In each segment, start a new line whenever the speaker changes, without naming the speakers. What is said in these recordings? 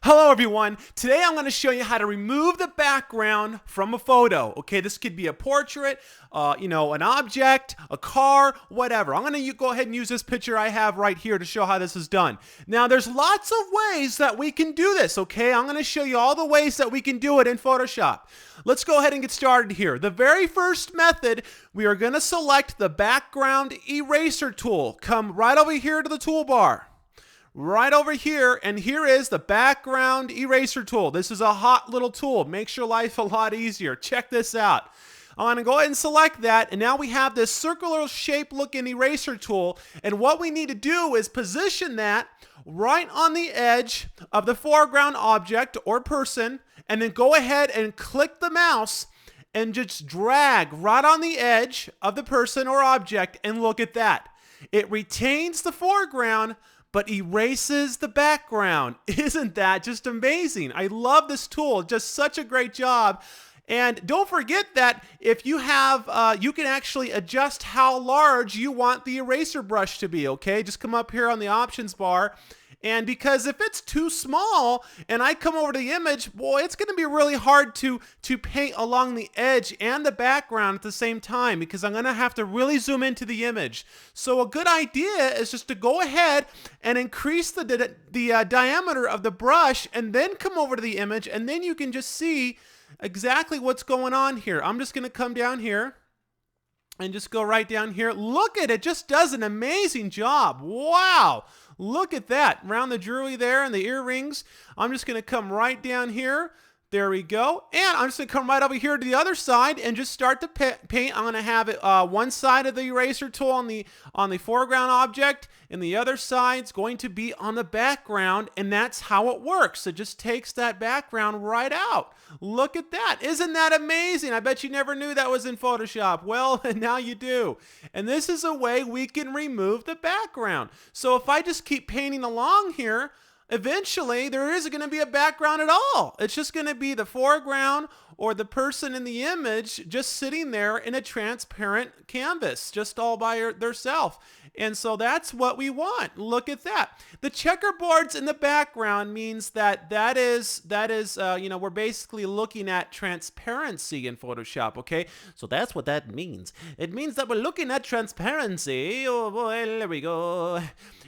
Hello everyone, today I'm going to show you how to remove the background from a photo. Okay, this could be a portrait, an object, a car, whatever. I'm going to go ahead and use this picture I have right here to show how this is done. Now there's lots of ways that we can do this, okay? I'm going to show you all the ways that we can do it in Photoshop. Let's go ahead and get started here. The very first method, we are going to select the background eraser tool. Come right over here to the toolbar. Right over here, and here is the background eraser tool. This is a hot little tool. Makes your life a lot easier. Check this out. I'm going to go ahead and select that, and now we have this circular shape looking eraser tool, and what we need to do is position that right on the edge of the foreground object or person, and then go ahead and click the mouse and just drag right on the edge of the person or object, and look at that. It retains the foreground but erases the background. Isn't that just amazing? I love this tool, just such a great job. And don't forget that if you have, you can actually adjust how large you want the eraser brush to be, okay? Just come up here on the options bar. And because if it's too small and I come over to the image, boy, it's gonna be really hard to paint along the edge and the background at the same time because I'm gonna have to really zoom into the image. So a good idea is just to go ahead and increase the diameter of the brush and then come over to the image, and then you can just see exactly what's going on here. I'm just gonna come down here and just go right down here. Look at it, just does an amazing job. Wow. Look at that, around the jewelry there and the earrings. I'm just gonna come right down here. There we go. And I'm just gonna come right over here to the other side and just start to paint. I'm gonna have it one side of the eraser tool on the foreground object, and the other side's going to be on the background, and that's how it works. It just takes that background right out. Look at that. Isn't that amazing? I bet you never knew that was in Photoshop. Well, now you do. And this is a way we can remove the background. So if I just keep painting along here, eventually there isn't going to be a background at all. It's just going to be the foreground or the person in the image just sitting there in a transparent canvas, just all by theirself. And so that's what we want. Look at that. The checkerboards in the background means that is we're basically looking at transparency in Photoshop, okay? So that's what that means. It means that we're looking at transparency. Oh boy, there we go.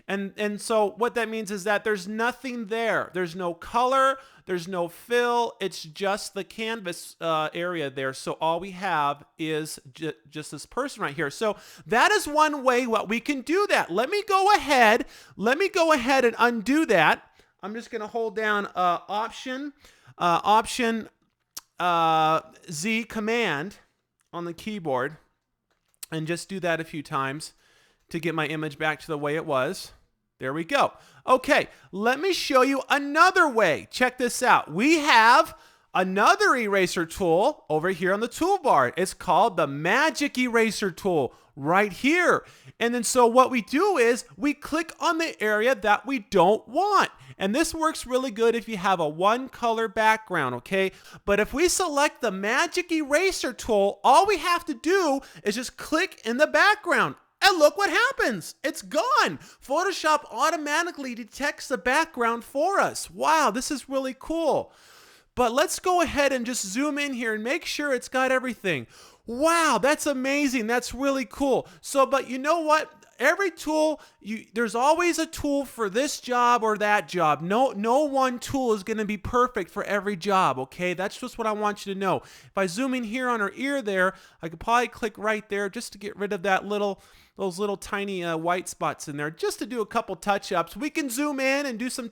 And so what that means is that there's nothing there. There's no color, there's no fill, it's just the canvas area there. So all we have is just this person right here. So that is one way what we can do that. Let me go ahead and undo that. I'm just gonna hold down Option Z Command on the keyboard and just do that a few times to get my image back to the way it was. There we go. Okay, let me show you another way. Check this out. We have another eraser tool over here on the toolbar. It's called the Magic Eraser tool right here. And then so what we do is we click on the area that we don't want. And this works really good if you have a one color background, okay? But if we select the Magic Eraser tool, all we have to do is just click in the background. And look what happens. It's gone. Photoshop automatically detects the background for us. Wow, this is really cool. But let's go ahead and just zoom in here and make sure it's got everything. Wow, that's amazing. That's really cool. So, but you know what? Every tool, there's always a tool for this job or that job. No one tool is going to be perfect for every job, okay? That's just what I want you to know. If I zoom in here on her ear there, I could probably click right there just to get rid of those little tiny white spots in there, just to do a couple touch-ups. We can zoom in and do some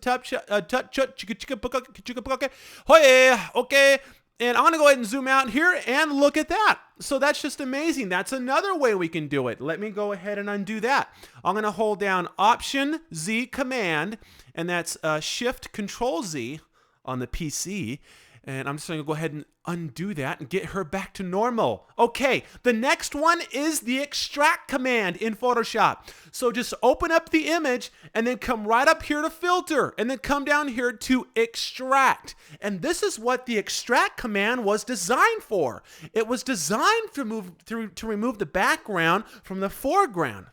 okay. And I'm gonna go ahead and zoom out here and look at that. So that's just amazing. That's another way we can do it. Let me go ahead and undo that. I'm gonna hold down Option Z Command, and that's Shift Control Z on the PC. And I'm just going to go ahead and undo that and get her back to normal. Okay, the next one is the extract command in Photoshop. So just open up the image and then come right up here to filter and then come down here to extract. And this is what the extract command was designed for. It was designed to remove the background from the foreground.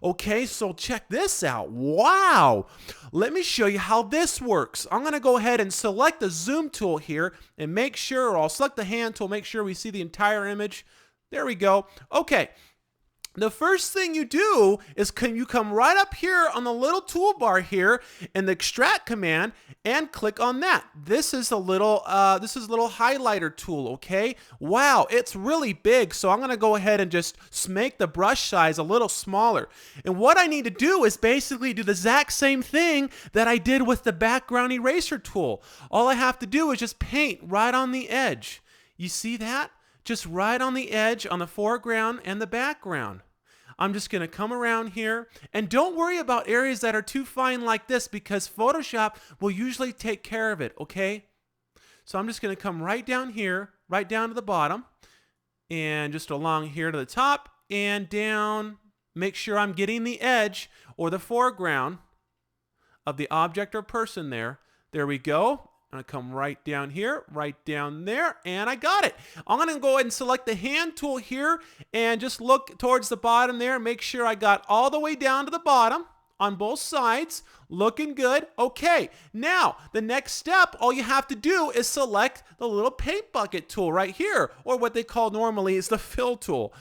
Okay, so check this out. Wow. Let me show you how this works. I'm going to go ahead and select the zoom tool here and make sure, or I'll select the hand tool, make sure we see the entire image. There we go. Okay. The first thing you do is you come right up here on the little toolbar here in the extract command and click on that. This is a little highlighter tool, okay? Wow, it's really big, so I'm gonna go ahead and just make the brush size a little smaller. And what I need to do is basically do the exact same thing that I did with the background eraser tool. All I have to do is just paint right on the edge. You see that? Just right on the edge on the foreground and the background. I'm just going to come around here, and don't worry about areas that are too fine like this because Photoshop will usually take care of it, okay? So I'm just going to come right down here, right down to the bottom, and just along here to the top and down. Make sure I'm getting the edge or the foreground of the object or person there. There we go. I'm going to come right down here, right down there, and I got it. I'm going to go ahead and select the hand tool here and just look towards the bottom there. Make sure I got all the way down to the bottom on both sides. Looking good. Okay, now the next step, all you have to do is select the little paint bucket tool right here, or what they call normally is the fill tool.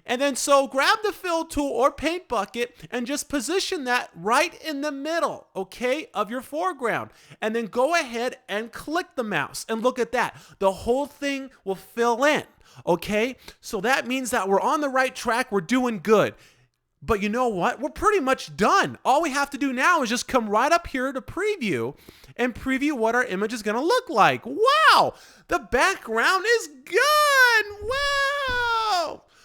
And then so grab the fill tool or paint bucket and just position that right in the middle, okay, of your foreground. And then go ahead and click the mouse and look at that. The whole thing will fill in, okay? So that means that we're on the right track. We're doing good. But you know what? We're pretty much done. All we have to do now is just come right up here to preview and preview what our image is going to look like. Wow! The background is gone! Wow!